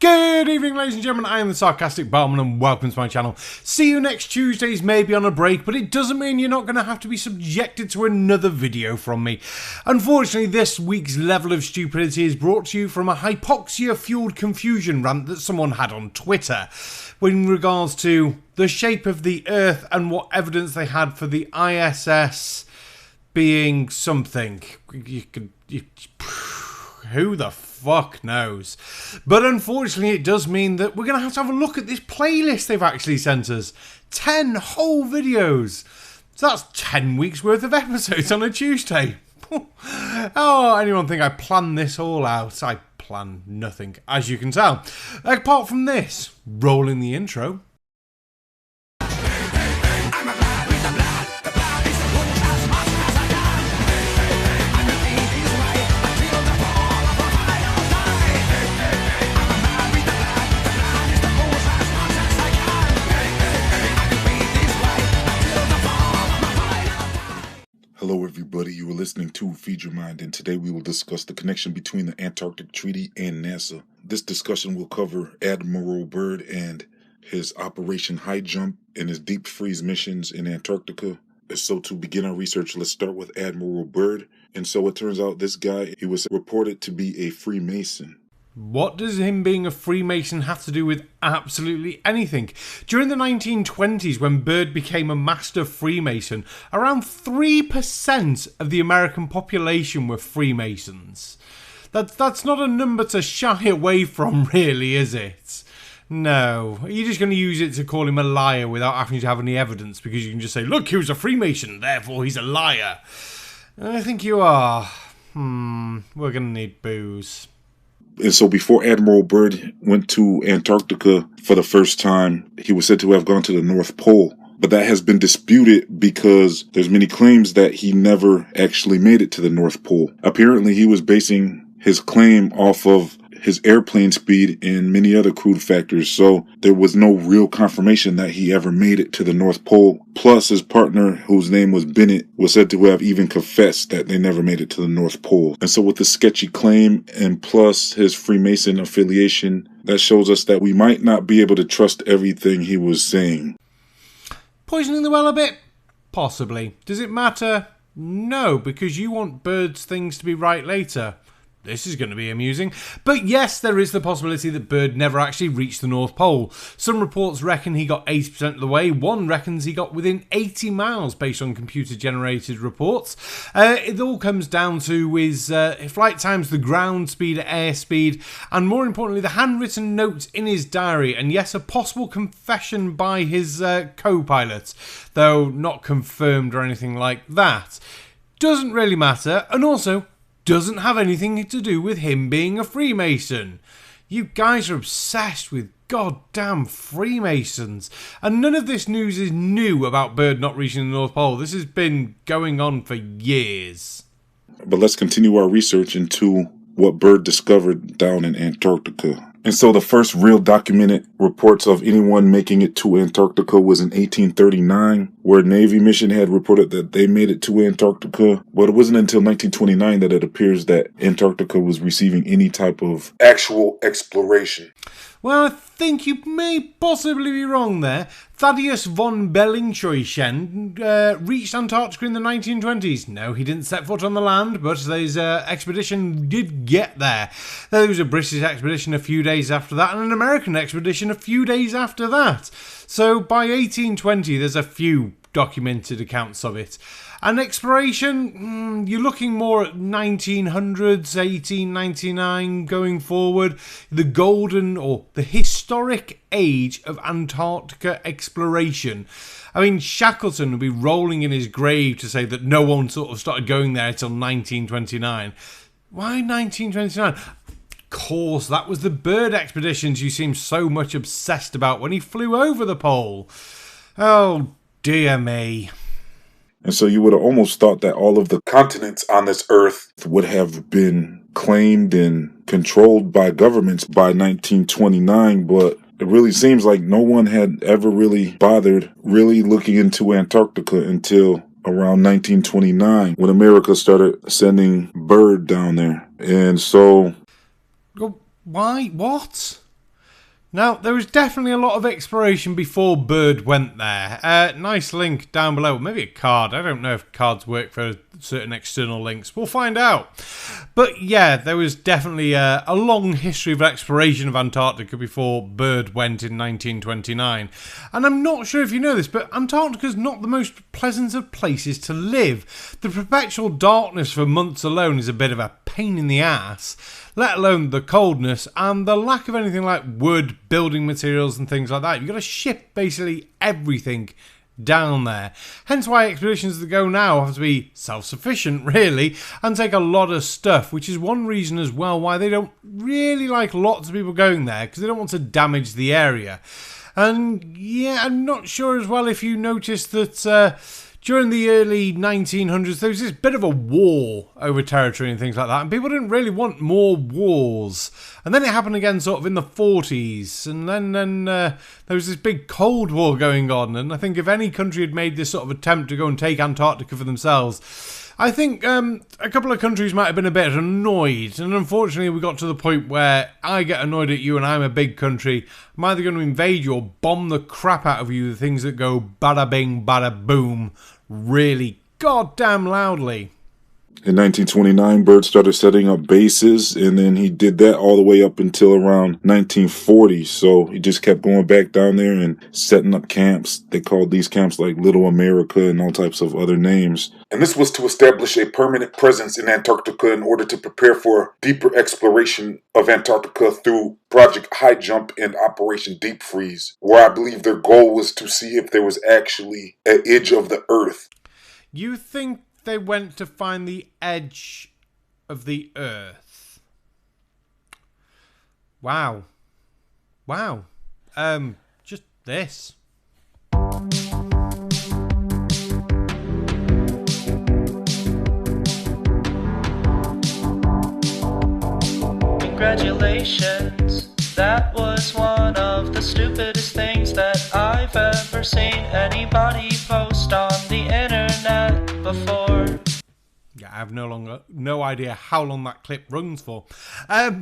Good evening, ladies and gentlemen, I am the Sarcastic Barman and welcome to my channel. See you next Tuesdays, maybe on a break, but it doesn't mean you're not going to have to be subjected to another video from me. Unfortunately, this week's level of stupidity is brought to you from a hypoxia-fueled confusion rant that someone had on Twitter in regards to the shape of the Earth and what evidence they had for the ISS being something. Who the fuck knows? But unfortunately it does mean that we're going to have a look at this playlist they've actually sent us. 10 whole videos. So that's 10 weeks worth of episodes on a Tuesday. Oh, anyone think I planned this all out? I plan nothing, as you can tell. Apart from this, rolling the intro. Hello everybody, you are listening to Feed Your Mind, and today we will discuss the connection between the Antarctic Treaty and NASA. This discussion will cover Admiral Byrd and his Operation High Jump and his deep freeze missions in Antarctica. So to begin our research, let's start with Admiral Byrd. And so it turns out this guy, he was reported to be a Freemason. What does him being a Freemason have to do with absolutely anything? During the 1920s, when Byrd became a master Freemason, around 3% of the American population were Freemasons. That's not a number to shy away from, really, is it? No. You're just going to use it to call him a liar without having to have any evidence, because you can just say, look, he was a Freemason, therefore he's a liar. I think you are. We're going to need booze. And so before Admiral Byrd went to Antarctica for the first time, he was said to have gone to the North Pole. But that has been disputed because there's many claims that he never actually made it to the North Pole. Apparently, he was basing his claim off of his airplane speed and many other crude factors, so there was no real confirmation that he ever made it to the North Pole. Plus, his partner, whose name was Bennett, was said to have even confessed that they never made it to the North Pole. And so with this sketchy claim and plus his Freemason affiliation, that shows us that we might not be able to trust everything he was saying. Poisoning the well a bit? Possibly. Does it matter? No, because you want Byrd's things to be right later. This is going to be amusing. But yes, there is the possibility that Byrd never actually reached the North Pole. Some reports reckon he got 80% of the way. One reckons he got within 80 miles based on computer-generated reports. It all comes down to his flight times, the ground speed, airspeed, and more importantly, the handwritten notes in his diary. And yes, a possible confession by his co-pilot, though not confirmed or anything like that. Doesn't really matter. And also, doesn't have anything to do with him being a Freemason. You guys are obsessed with goddamn Freemasons. And none of this news is new about Byrd not reaching the North Pole. This has been going on for years. But let's continue our research into what Byrd discovered down in Antarctica. And so the first real documented reports of anyone making it to Antarctica was in 1839, where a Navy mission had reported that they made it to Antarctica. But it wasn't until 1929 that it appears that Antarctica was receiving any type of actual exploration. Well, I think you may possibly be wrong there. Thaddeus von Bellingshausen reached Antarctica in the 1920s. No, he didn't set foot on the land, but his expedition did get there. There was a British expedition a few days after that, and an American expedition a few days after that. So by 1820, there's a few documented accounts of it. And exploration, you're looking more at 1900s, 1899 going forward. The golden or the historic age of Antarctica exploration. I mean, Shackleton would be rolling in his grave to say that no one sort of started going there until 1929. Why 1929? Of course, that was the Byrd expeditions you seem so much obsessed about when he flew over the pole. Oh, dear me. And so you would have almost thought that all of the continents on this earth would have been claimed and controlled by governments by 1929, but it really seems like no one had ever really bothered really looking into Antarctica until around 1929 when America started sending Byrd down there. And so... Why? What? Now, there was definitely a lot of exploration before Byrd went there. Nice link down below. Maybe a card. I don't know if cards work for certain external links. We'll find out. But yeah, there was definitely a long history of exploration of Antarctica before Byrd went in 1929. And I'm not sure if you know this, but Antarctica's not the most pleasant of places to live. The perpetual darkness for months alone is a bit of a pain in the ass, let alone the coldness and the lack of anything like wood, building materials and things like that. You've got to ship basically everything down there. Hence why expeditions that go now have to be self-sufficient, really, and take a lot of stuff, which is one reason as well why they don't really like lots of people going there, because they don't want to damage the area. And yeah, I'm not sure as well if you noticed that during the early 1900s, there was this bit of a war over territory and things like that, and people didn't really want more wars. And then it happened again sort of in the 40s, and then there was this big Cold War going on, and I think if any country had made this sort of attempt to go and take Antarctica for themselves, I think a couple of countries might have been a bit annoyed, and unfortunately we got to the point where I get annoyed at you and I'm a big country. I'm either going to invade you or bomb the crap out of you, the things that go bada bing, bada boom, really goddamn loudly. In 1929, Byrd started setting up bases, and then he did that all the way up until around 1940. So he just kept going back down there and setting up camps. They called these camps like Little America and all types of other names. And this was to establish a permanent presence in Antarctica in order to prepare for deeper exploration of Antarctica through Project High Jump and Operation Deep Freeze, where I believe their goal was to see if there was actually an edge of the Earth. You think they went to find the edge of the Earth? Wow. Wow. Just this. Congratulations. That was one of the stupidest things that I've ever seen anybody post on the internet before. Yeah, I have no idea how long that clip runs for.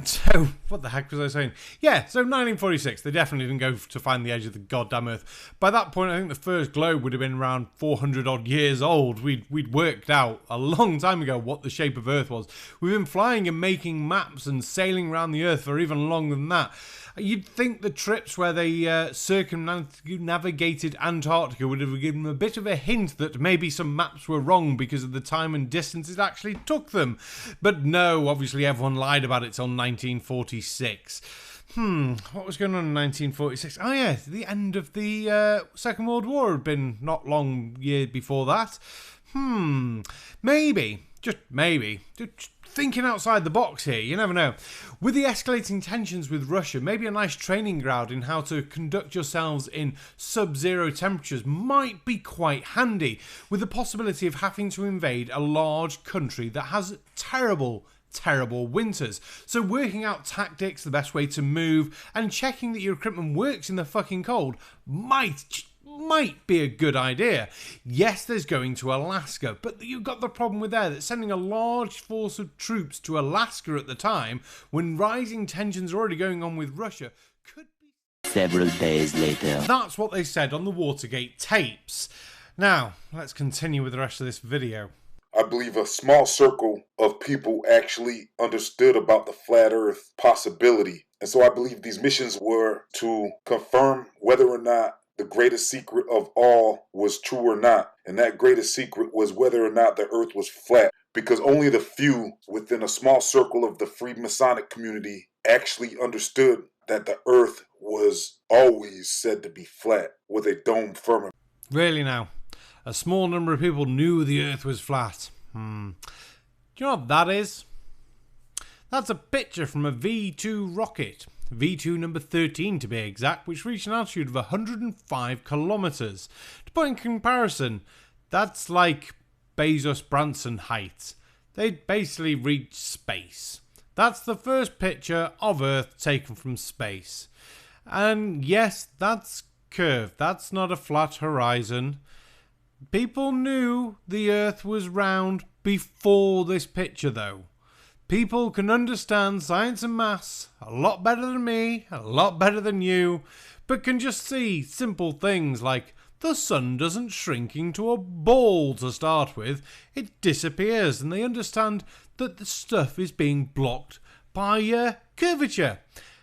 So, what the heck was I saying? Yeah, so 1946, they definitely didn't go to find the edge of the goddamn Earth. By that point, I think the first globe would have been around 400 odd years old. We'd worked out a long time ago what the shape of Earth was. We've been flying and making maps and sailing around the Earth for even longer than that. You'd think the trips where they circumnavigated Antarctica would have given them a bit of a hint that maybe some maps were wrong because of the time and distance it actually took them. But no, obviously everyone lied about it till 1946. What was going on in 1946? Oh yeah, the end of the Second World War had been not long year before that. Maybe, just maybe, just thinking outside the box here, you never know. With the escalating tensions with Russia, maybe a nice training ground in how to conduct yourselves in sub-zero temperatures might be quite handy, with the possibility of having to invade a large country that has terrible winters. So working out tactics, the best way to move, and checking that your equipment works in the fucking cold might be a good idea. Yes, there's going to Alaska, but you've got the problem with that sending a large force of troops to Alaska at the time, when rising tensions are already going on with Russia, could be... Several days later. That's what they said on the Watergate tapes. Now, let's continue with the rest of this video. I believe a small circle of people actually understood about the flat Earth possibility. And so I believe these missions were to confirm whether or not the greatest secret of all was true or not. And that greatest secret was whether or not the Earth was flat. Because only the few within a small circle of the Freemasonic community actually understood that the Earth was always said to be flat with a dome firmament. Really now? A small number of people knew the Earth was flat. Do you know what that is? That's a picture from a V2 rocket. V2 number 13 to be exact, which reached an altitude of 105 kilometers. To put in comparison, that's like Bezos Branson height. They basically reached space. That's the first picture of Earth taken from space. And yes, that's curved. That's not a flat horizon. People knew the Earth was round before this picture though. people can understand science and maths a lot better than me, a lot better than you, but can just see simple things like the sun doesn't shrink into a ball to start with, it disappears, and they understand that the stuff is being blocked by curvature.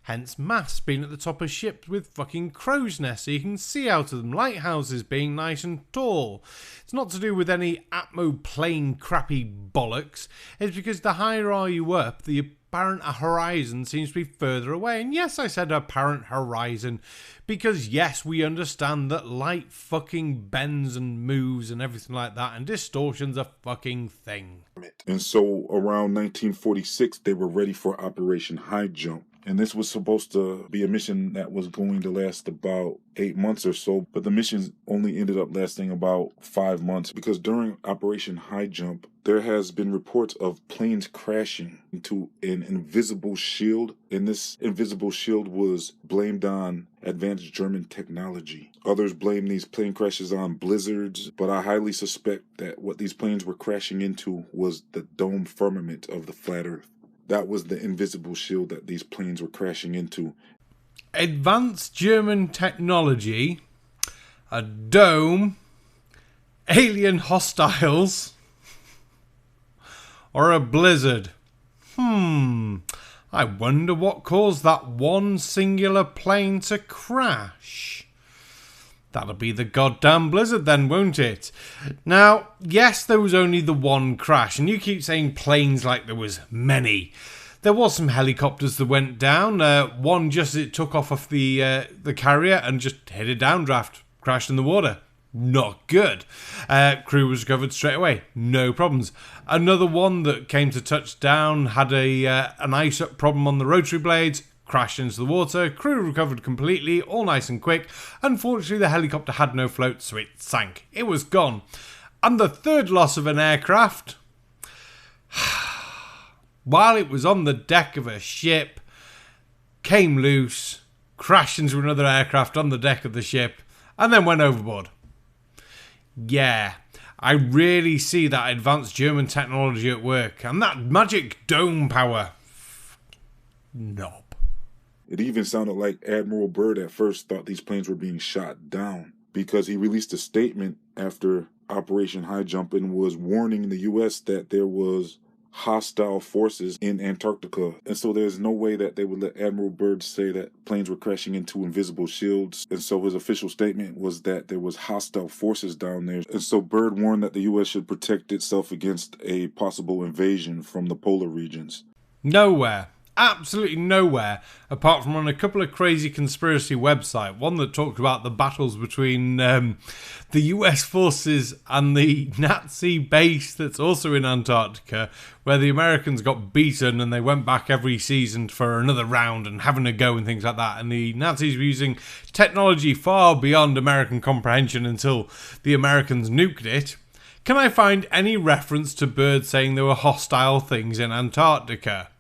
Hence maths being at the top of ships with fucking crow's nests so you can see out of them, lighthouses being nice and tall. It's not to do with any atmoplane crappy bollocks, it's because the higher you up, the apparent horizon seems to be further away. And yes, I said apparent horizon, because yes, we understand that light fucking bends and moves and everything like that, and distortion's a fucking thing. And so around 1946, they were ready for Operation High Jump. And this was supposed to be a mission that was going to last about 8 months or so, but the mission only ended up lasting about 5 months, because during Operation High Jump, there has been reports of planes crashing into an invisible shield, and this invisible shield was blamed on advanced German technology. Others blame these plane crashes on blizzards, but I highly suspect that what these planes were crashing into was the dome firmament of the flat Earth. That was the invisible shield that these planes were crashing into. Advanced German technology, a dome, alien hostiles, or a blizzard. I wonder what caused that one singular plane to crash. That'll be the goddamn blizzard then, won't it? Now, yes, there was only the one crash, and you keep saying planes like there was many. There was some helicopters that went down. One just as it took off the carrier and just hit a downdraft, crashed in the water. Not good. Crew was recovered straight away. No problems. Another one that came to touchdown had an ice-up problem on the rotary blades. Crashed into the water, crew recovered completely, all nice and quick. Unfortunately, the helicopter had no float, so it sank. It was gone. And the third loss of an aircraft, while it was on the deck of a ship, came loose, crashed into another aircraft on the deck of the ship, and then went overboard. Yeah, I really see that advanced German technology at work, and that magic dome power. Knob. It even sounded like Admiral Byrd at first thought these planes were being shot down, because he released a statement after Operation High Jump and was warning the U.S. that there was hostile forces in Antarctica. And so there's no way that they would let Admiral Byrd say that planes were crashing into invisible shields. And so his official statement was that there was hostile forces down there. And so Byrd warned that the U.S. should protect itself against a possible invasion from the polar regions. Nowhere. Absolutely nowhere, apart from on a couple of crazy conspiracy websites. One that talked about the battles between the US forces and the Nazi base that's also in Antarctica, where the Americans got beaten and they went back every season for another round and having a go and things like that. And the Nazis were using technology far beyond American comprehension until the Americans nuked it. Can I find any reference to Byrd saying there were hostile things in Antarctica?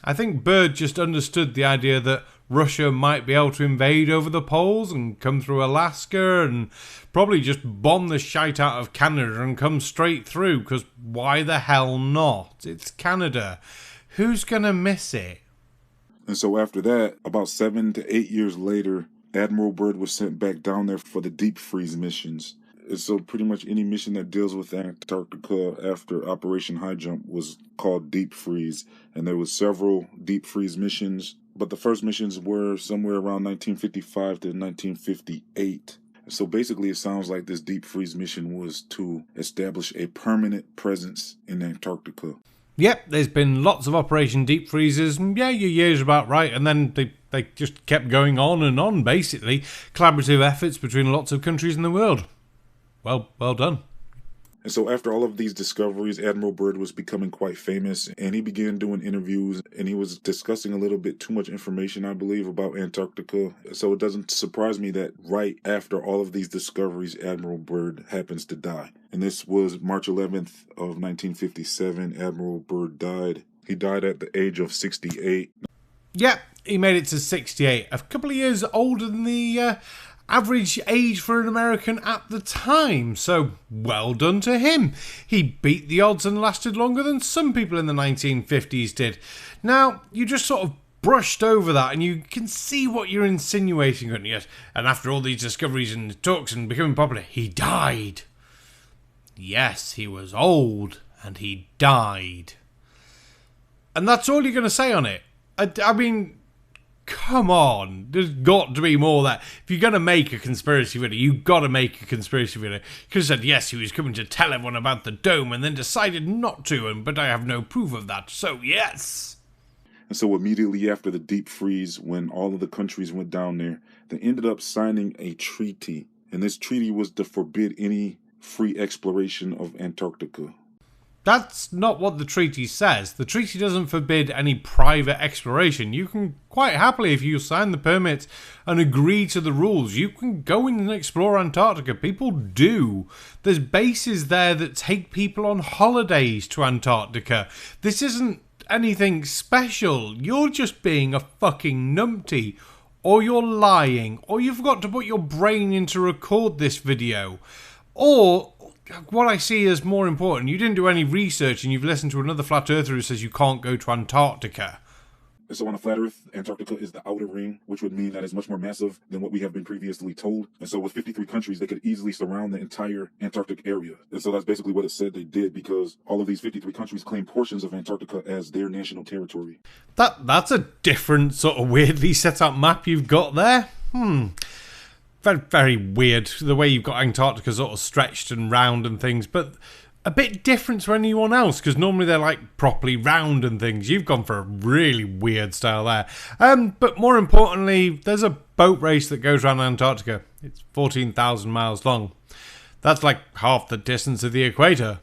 I think Byrd just understood the idea that Russia might be able to invade over the poles and come through Alaska and probably just bomb the shite out of Canada and come straight through, because why the hell not? It's Canada. Who's gonna miss it? And so after that, about 7 to 8 years later, Admiral Byrd was sent back down there for the deep freeze missions. And so pretty much any mission that deals with Antarctica after Operation High Jump was called deep freeze. And there was several deep freeze missions, but the first missions were somewhere around 1955 to 1958. So basically it sounds like this deep freeze mission was to establish a permanent presence in Antarctica. Yep, there's been lots of Operation Deep Freezes, and yeah, your year's about right, and then they just kept going on, basically. Collaborative efforts between lots of countries in the world. Well done. And so after all of these discoveries, Admiral Byrd was becoming quite famous, and he began doing interviews, and he was discussing a little bit too much information, I believe, about Antarctica. So it doesn't surprise me that right after all of these discoveries, Admiral Byrd happens to die. And this was March 11th of 1957. Admiral Byrd died. He died at the age of 68. Yeah, he made it to 68. A couple of years older than the average age for an American at the time, so well done to him. He beat the odds and lasted longer than some people in the 1950s did. Now, you just sort of brushed over that, and you can see what you're insinuating, couldn't you? And after all these discoveries and talks and becoming popular, he died. Yes, he was old, and he died. And that's all you're going to say on it. I mean, come on. There's got to be more there. If you're going to make a conspiracy video, you've got to make a conspiracy video. You could have said, yes, he was coming to tell everyone about the dome and then decided not to, but I have no proof of that, so yes. And so immediately after the deep freeze, when all of the countries went down there, they ended up signing a treaty. And this treaty was to forbid any free exploration of Antarctica. That's not what the treaty says. The treaty doesn't forbid any private exploration. You can quite happily, if you sign the permit and agree to the rules, you can go in and explore Antarctica. People do. There's bases there that take people on holidays to Antarctica. This isn't anything special. You're just being a fucking numpty. Or you're lying. Or you forgot to put your brain in to record this video. Or what I see as more important, you didn't do any research and you've listened to another flat earther who says you can't go to Antarctica. So on a flat Earth, Antarctica is the outer ring, which would mean that it's much more massive than what we have been previously told. And so with 53 countries, they could easily surround the entire Antarctic area. And so that's basically what it said they did, because all of these 53 countries claim portions of Antarctica as their national territory. That's a different sort of weirdly set up map you've got there. Very, very weird, the way you've got Antarctica sort of stretched and round and things, but a bit different to anyone else, because normally they're like properly round and things. You've gone for a really weird style there. But more importantly, there's a boat race that goes around Antarctica. It's 14,000 miles long. That's like half the distance of the equator.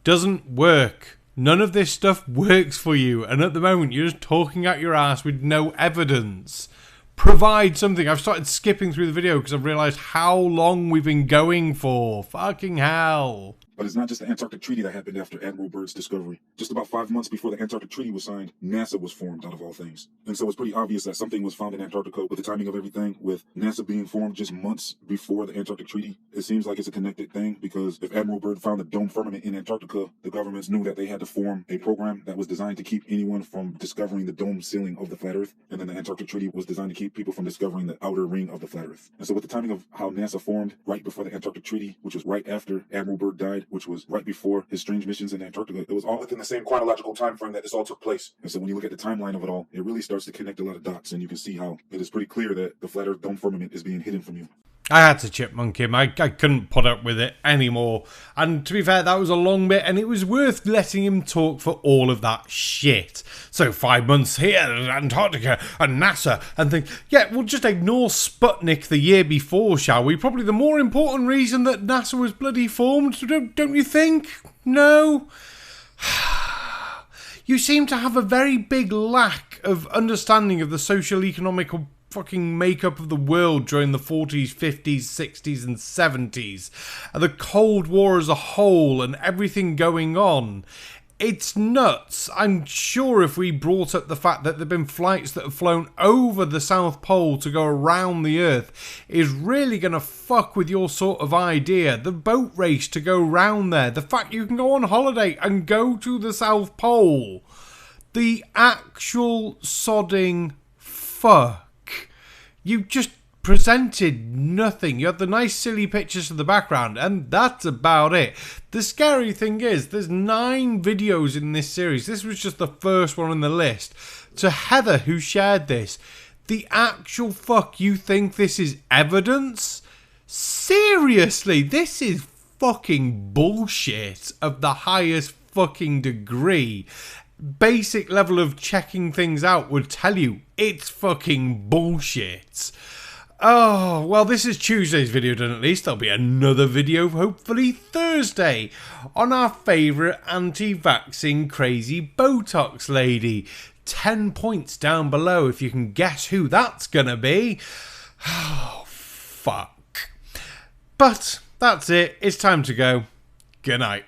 Doesn't work. None of this stuff works for you, and at the moment you're just talking out your ass with no evidence. Provide something. I've started skipping through the video because I've realised how long we've been going for. Fucking hell. But it's not just the Antarctic Treaty that happened after Admiral Byrd's discovery. Just about 5 months before the Antarctic Treaty was signed, NASA was formed, out of all things. And so it's pretty obvious that something was found in Antarctica. With the timing of everything, with NASA being formed just months before the Antarctic Treaty, it seems like it's a connected thing, because if Admiral Byrd found the dome firmament in Antarctica, the governments knew that they had to form a program that was designed to keep anyone from discovering the dome ceiling of the flat Earth. And then the Antarctic Treaty was designed to keep people from discovering the outer ring of the flat Earth. And so with the timing of how NASA formed right before the Antarctic Treaty, which was right after Admiral Byrd died, which was right before his strange missions in Antarctica, it was all within the same chronological time frame that this all took place. And so when you look at the timeline of it all, it really starts to connect a lot of dots, and you can see how it is pretty clear that the flat Earth dome firmament is being hidden from you. I had to chipmunk him. I couldn't put up with it anymore. And to be fair, that was a long bit, and it was worth letting him talk for all of that shit. So 5 months here, Antarctica, and NASA, and things. Yeah, we'll just ignore Sputnik the year before, shall we? Probably the more important reason that NASA was bloody formed, don't you think? No? You seem to have a very big lack of understanding of the social, economic, fucking makeup of the world during the 40s, 50s, 60s and 70s. The Cold War as a whole and everything going on. It's nuts. I'm sure if we brought up the fact that there have been flights that have flown over the South Pole to go around the Earth is really going to fuck with your sort of idea. The boat race to go round there. The fact you can go on holiday and go to the South Pole. The actual sodding fuck. You just presented nothing. You had the nice silly pictures in the background, and that's about it. The scary thing is, there's 9 videos in this series. This was just the first one on the list. To Heather, who shared this, the actual fuck, you think this is evidence? Seriously, this is fucking bullshit of the highest fucking degree. Basic level of checking things out would tell you it's fucking bullshit. Oh, well, this is Tuesday's video done at least. There'll be another video, hopefully Thursday, on our favourite anti-vaccine crazy Botox lady. 10 points down below if you can guess who that's gonna be. Oh, fuck. But that's it. It's time to go. Good night.